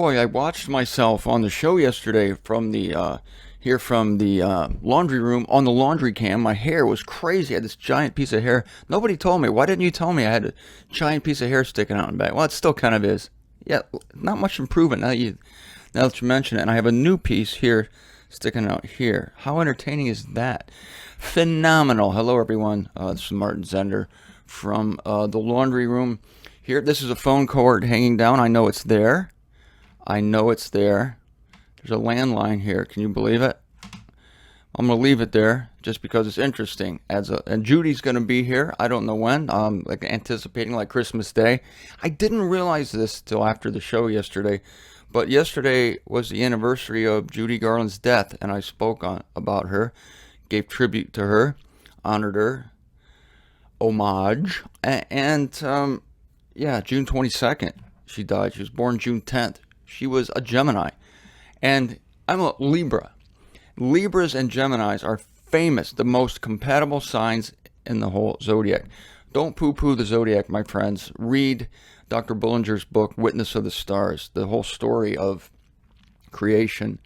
Boy, I watched myself on the show yesterday from the here from the laundry room on the laundry cam. My hair was crazy. I had this giant piece of hair. Nobody told me. Why didn't you tell me I had a giant piece of hair sticking out in the back? Well, it still kind of is. Yeah, not much improvement now that you mention it. And I have a new piece here sticking out here. How entertaining is that? Phenomenal. Hello, everyone. This is Martin Zender from the laundry room. Here, this is a phone cord hanging down. I know it's there. I know it's there. There's a landline here. Can you believe it? I'm going to leave it there just because it's interesting. And Judy's going to be here. I don't know when. Like anticipating like Christmas Day. I didn't realize this till after the show yesterday. But yesterday was the anniversary of Judy Garland's death. And I spoke about her. Gave tribute to her. Honored her. Homage. And yeah, June 22nd she died. She was born June 10th. She was a Gemini. And I'm a Libra. Libras and Geminis are famous, the most compatible signs in the whole zodiac. Don't poo-poo the zodiac, my friends. Read Dr. Bullinger's book, Witness of the Stars, the whole story of creation.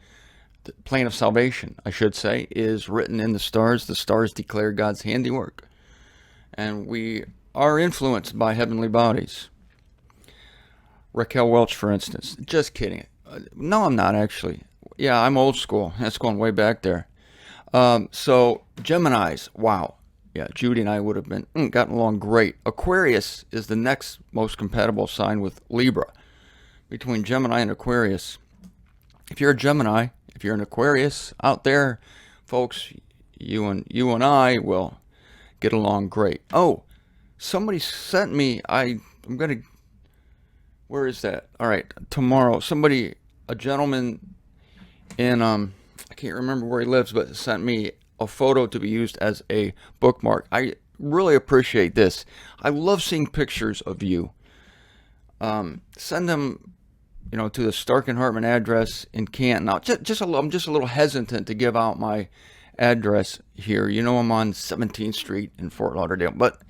The plan of salvation, I should say, is written in the stars. The stars declare God's handiwork. And we are influenced by heavenly bodies. Raquel Welch, for instance. Just kidding. No, I'm not actually. Yeah, I'm old school. That's going way back there. So, Geminis. Wow. Yeah, Judy and I would have been gotten along great. Aquarius is the next most compatible sign with Libra. Between Gemini and Aquarius. If you're a Gemini, if you're an Aquarius out there, folks, you and I will get along great. Oh, somebody sent me, I'm going to, where is that? All right, tomorrow, a gentleman in, I can't remember where he lives, but sent me a photo to be used as a bookmark. I really appreciate this. I love seeing pictures of you. Send them, to the Stark and Hartman address in Canton. Now, I'm just a little hesitant to give out my address here. I'm on 17th Street in Fort Lauderdale, but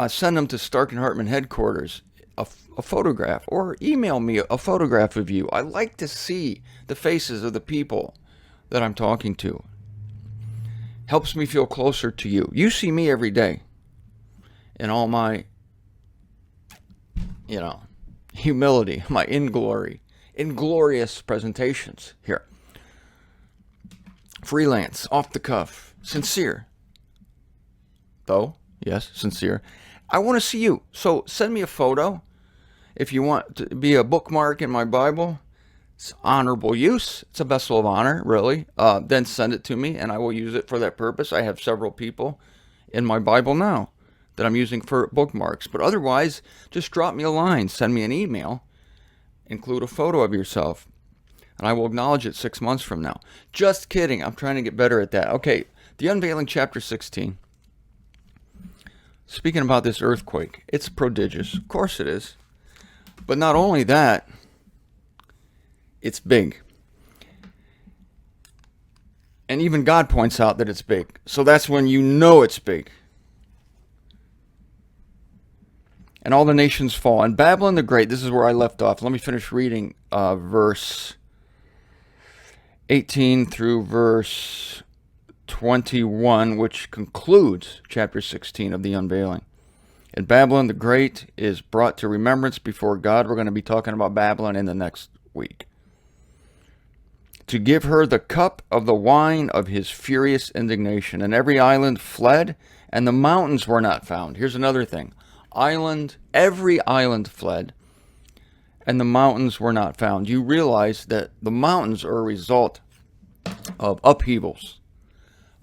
send them to Stark and Hartman headquarters, a photograph, or email me a photograph of you. I like to see the faces of the people that I'm talking to. Helps me feel closer to you. You see me every day in all my, humility, my inglorious presentations here. Freelance, off the cuff, sincere. Though, yes, sincere. I want to see you. So send me a photo. If you want to be a bookmark in my Bible, it's honorable use. It's a vessel of honor, really. Then send it to me, and I will use it for that purpose. I have several people in my Bible now that I'm using for bookmarks. But otherwise, just drop me a line. Send me an email. Include a photo of yourself. And I will acknowledge it 6 months from now. Just kidding. I'm trying to get better at that. Okay, The Unveiling, chapter 16. Speaking about this earthquake, it's prodigious. Of course it is. But not only that, it's big. And even God points out that it's big. So that's when you know it's big. And all the nations fall. And Babylon the Great, this is where I left off. Let me finish reading verse 18 through verse 21, which concludes chapter 16 of The Unveiling. And Babylon the Great is brought to remembrance before God. We're going to be talking about Babylon in the next week. To give her the cup of the wine of his furious indignation. And every island fled, and the mountains were not found. Here's another thing. Every island fled, and the mountains were not found. You realize that the mountains are a result of upheavals,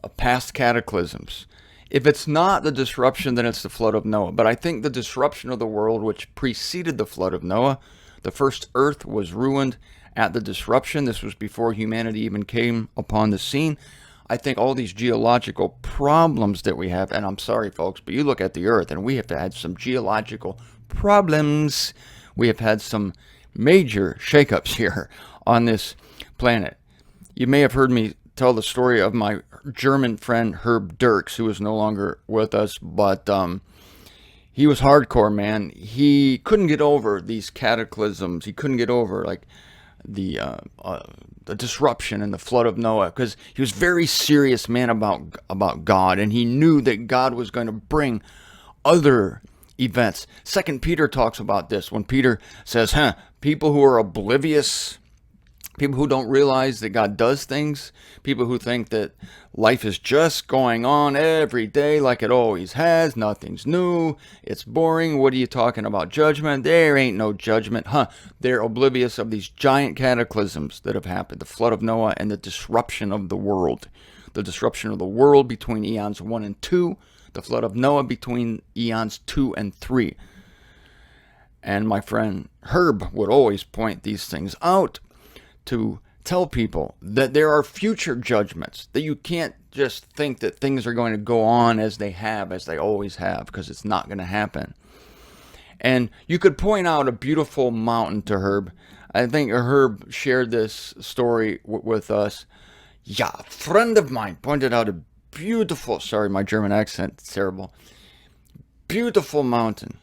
of past cataclysms. If it's not the disruption, then it's the flood of Noah. But I think the disruption of the world, which preceded the flood of Noah, the first earth was ruined at the disruption. This was before humanity even came upon the scene. I think all these geological problems that we have, and I'm sorry, folks, but you look at the earth, and we have had some geological problems. We have had some major shakeups here on this planet. You may have heard me tell the story of my German friend Herb Dirks, who is no longer with us, but he was hardcore, man. He couldn't get over these cataclysms. He couldn't get over like the uh, uh, the disruption and the flood of Noah, because he was very serious man about God, and he knew that God was going to bring other events. Second Peter talks about this when Peter says, people who are oblivious, people who don't realize that God does things, people who think that life is just going on every day like it always has, nothing's new, it's boring, what are you talking about judgment? There ain't no judgment. They're oblivious of these giant cataclysms that have happened, the flood of Noah and the disruption of the world. The disruption of the world between eons 1 and 2, the flood of Noah between eons 2 and 3. And my friend Herb would always point these things out to tell people that there are future judgments, that you can't just think that things are going to go on as they always have, because it's not going to happen. And you could point out a beautiful mountain to Herb. I think Herb shared this story with us. Yeah, a friend of mine pointed out a beautiful, sorry, my German accent, it's terrible, beautiful mountain.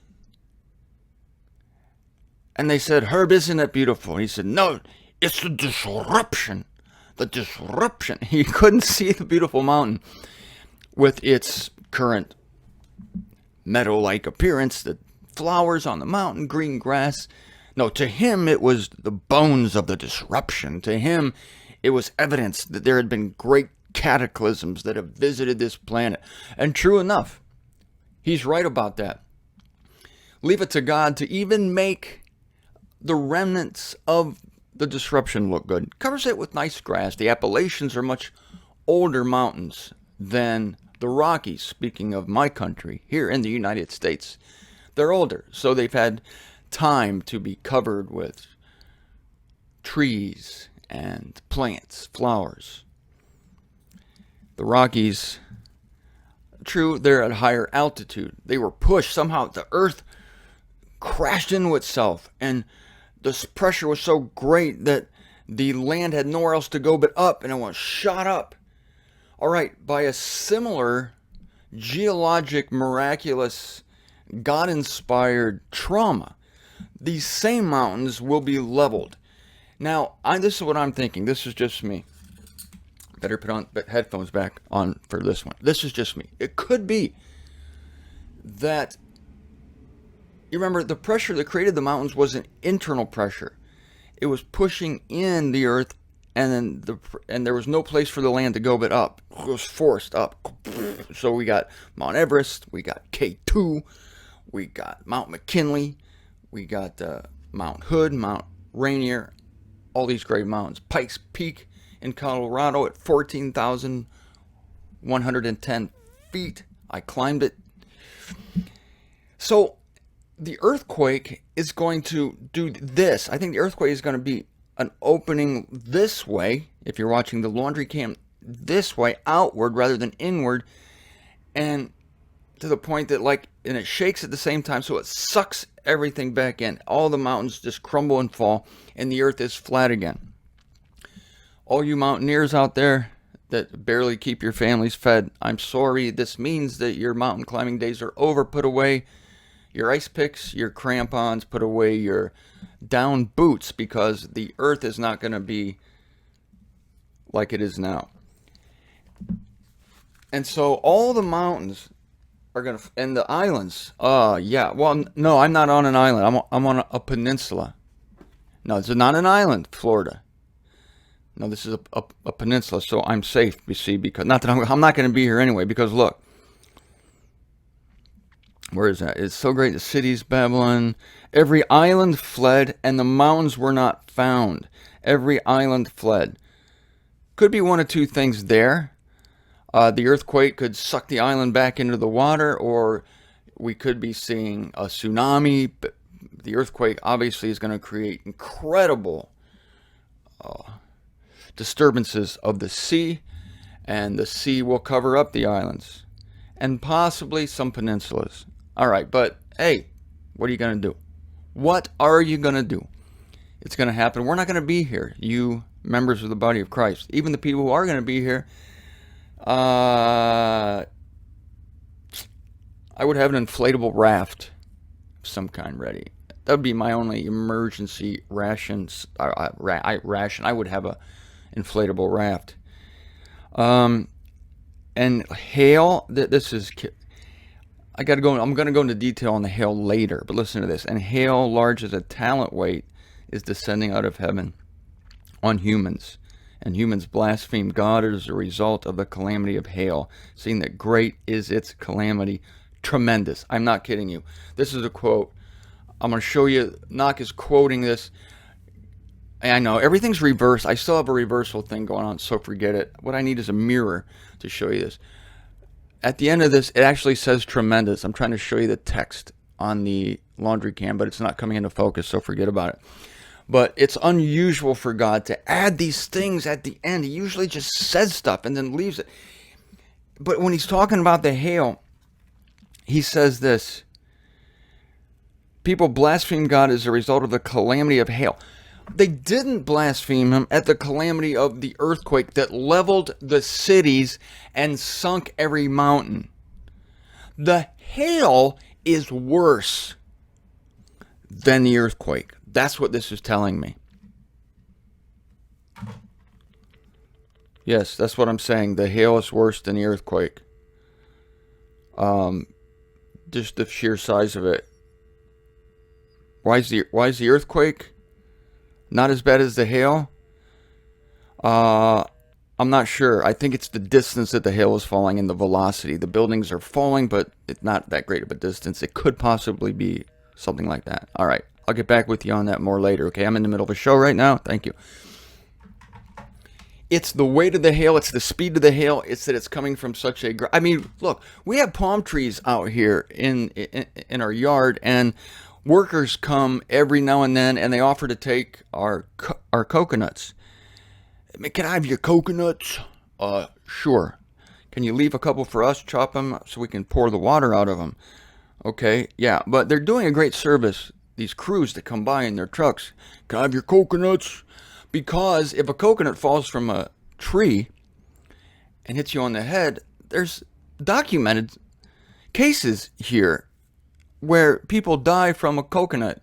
And they said, Herb, isn't it beautiful? And he said, no, it's the disruption. The disruption. He couldn't see the beautiful mountain with its current meadow-like appearance, the flowers on the mountain, green grass. No, to him it was the bones of the disruption. To him it was evidence that there had been great cataclysms that have visited this planet. And true enough, he's right about that. Leave it to God to even make the remnants of the disruption look good. Covers it with nice grass. The Appalachians are much older mountains than the Rockies. Speaking of my country, here in the United States, they're older, so they've had time to be covered with trees and plants, flowers. The Rockies, true, they're at higher altitude. They were pushed. Somehow the earth crashed into itself, and the pressure was so great that the land had nowhere else to go but up, and it was shot up. All right, by a similar geologic, miraculous, God-inspired trauma, these same mountains will be leveled. Now, this is what I'm thinking. This is just me. Better put headphones back on for this one. This is just me. It could be that, you remember, the pressure that created the mountains was an internal pressure. It was pushing in the earth, and then there was no place for the land to go but up. It was forced up. So we got Mount Everest, we got K2, we got Mount McKinley, we got Mount Hood, Mount Rainier, all these great mountains. Pikes Peak in Colorado at 14,110 feet. I climbed it. So the earthquake is going to do this. I think the earthquake is going to be an opening this way, if you're watching the laundry cam, this way, outward rather than inward, and to the point that and it shakes at the same time, so it sucks everything back in. All the mountains just crumble and fall, and the earth is flat again. All you mountaineers out there that barely keep your families fed, I'm sorry. This means that your mountain climbing days are over. Put away your ice picks, your crampons, put away your down boots, because the earth is not going to be like it is now. And so all the mountains are going to, and the islands, yeah, well, no, I'm not on an island. I'm on a peninsula. No, it's not an island, Florida. No, this is a peninsula, so I'm safe, you see, because, not that I'm not going to be here anyway, because look, where is that? It's so great. The cities, Babylon. Every island fled, and the mountains were not found. Every island fled. Could be one of two things there. The earthquake could suck the island back into the water, or we could be seeing a tsunami. But the earthquake obviously is going to create incredible disturbances of the sea, and the sea will cover up the islands, and possibly some peninsulas. All right, but hey, what are you going to do? What are you going to do? It's going to happen. We're not going to be here, you members of the body of Christ. Even the people who are going to be here, I I would have an inflatable raft of some kind ready. That would be my only emergency rations. Ration. I would have a inflatable raft. Um, and hail. This is. I got to go. I'm going to go into detail on the hail later, but listen to this. And hail, large as a talent weight, is descending out of heaven on humans. And humans blaspheme God as a result of the calamity of hail, seeing that great is its calamity, tremendous. I'm not kidding you. This is a quote. I'm going to show you. Knock is quoting this. And I know everything's reversed. I still have a reversal thing going on, so forget it. What I need is a mirror to show you this. At the end of this, it actually says tremendous. I'm trying to show you the text on the laundry cam, but it's not coming into focus, so forget about it. But it's unusual for God to add these things at the end. He usually just says stuff and then leaves it. But when he's talking about the hail, he says this. People blaspheme God as a result of the calamity of hail. They didn't blaspheme him at the calamity of the earthquake that leveled the cities and sunk every mountain. The hail is worse than the earthquake. That's what this is telling me. Yes, that's what I'm saying. The hail is worse than the earthquake. Just the sheer size of it. Why is the earthquake not as bad as the hail? I'm not sure. I think it's the distance that the hail is falling and the velocity. The buildings are falling, but it's not that great of a distance. It could possibly be something like that. All right. I'll get back with you on that more later. Okay, I'm in the middle of a show right now. Thank you. It's the weight of the hail. It's the speed of the hail. It's that it's coming from such a... I mean, look, we have palm trees out here in our yard, and workers come every now and then, and they offer to take our coconuts. Can I have your coconuts? Sure. Can you leave a couple for us, chop them, so we can pour the water out of them? Okay, yeah, but they're doing a great service, these crews that come by in their trucks. Can I have your coconuts? Because if a coconut falls from a tree and hits you on the head, there's documented cases here where people die from a coconut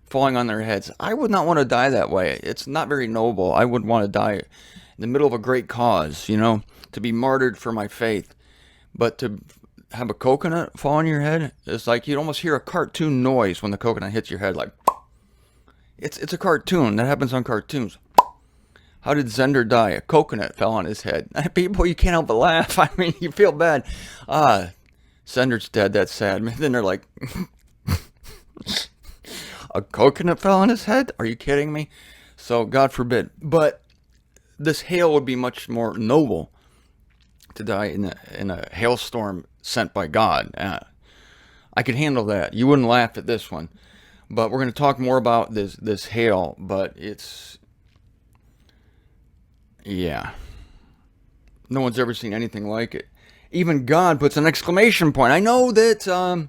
falling on their heads. I would not want to die that way. It's not very noble. I would want to die in the middle of a great cause, to be martyred for my faith. But to have a coconut fall on your head, it's like you'd almost hear a cartoon noise when the coconut hits your head. Like, it's a cartoon. That happens on cartoons. How did Zender die? A coconut fell on his head. People, you can't help but laugh. I mean, you feel bad. Zender's dead. That's sad. And then they're like, a coconut fell on his head? Are you kidding me? So, God forbid. But this hail would be much more noble to die in a hailstorm sent by God. I could handle that. You wouldn't laugh at this one. But we're going to talk more about this hail. But it's... yeah. No one's ever seen anything like it. Even God puts an exclamation point. I know that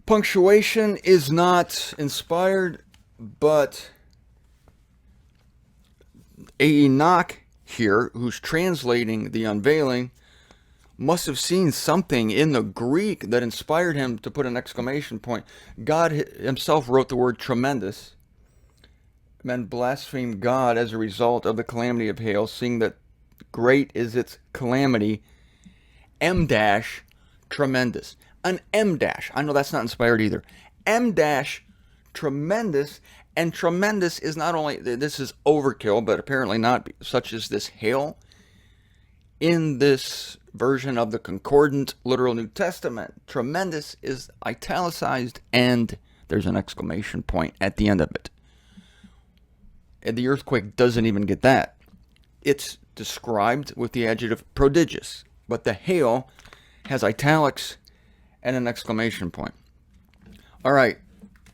punctuation is not inspired, but Enoch here, who's translating the unveiling, must have seen something in the Greek that inspired him to put an exclamation point. God himself wrote the word tremendous. Men blaspheme God as a result of the calamity of hail, seeing that great is its calamity. M dash tremendous. An M dash. I know that's not inspired either. M dash tremendous. And tremendous is not only, this is overkill, but apparently not such as this hail. In this version of the Concordant Literal New Testament, tremendous is italicized and there's an exclamation point at the end of it. And the earthquake doesn't even get that. It's described with the adjective prodigious, but the hail has italics and an exclamation point. All right,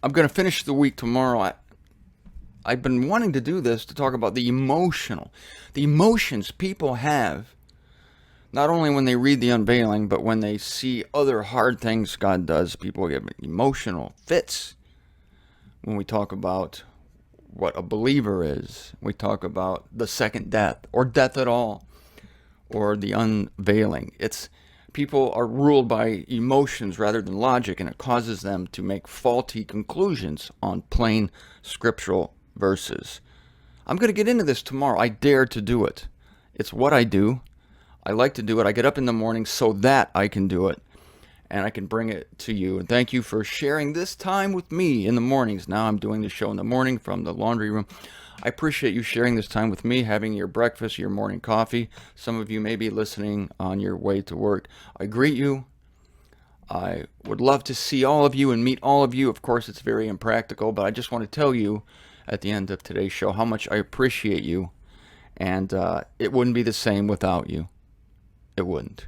I'm going to finish the week tomorrow. I've been wanting to do this to talk about the emotions people have, not only when they read the unveiling, but when they see other hard things God does. People get emotional fits when we talk about what a believer is. We talk about the second death, or death at all, or the unveiling. people are ruled by emotions rather than logic, and it causes them to make faulty conclusions on plain scriptural verses. I'm going to get into this tomorrow. I dare to do it. It's what I do. I like to do it. I get up in the morning so that I can do it, and I can bring it to you. And thank you for sharing this time with me in the mornings. Now I'm doing the show in the morning from the laundry room. I appreciate you sharing this time with me, having your breakfast, your morning coffee. Some of you may be listening on your way to work. I greet you. I would love to see all of you and meet all of you. Of course, it's very impractical, but I just want to tell you at the end of today's show how much I appreciate you. And it wouldn't be the same without you. It wouldn't.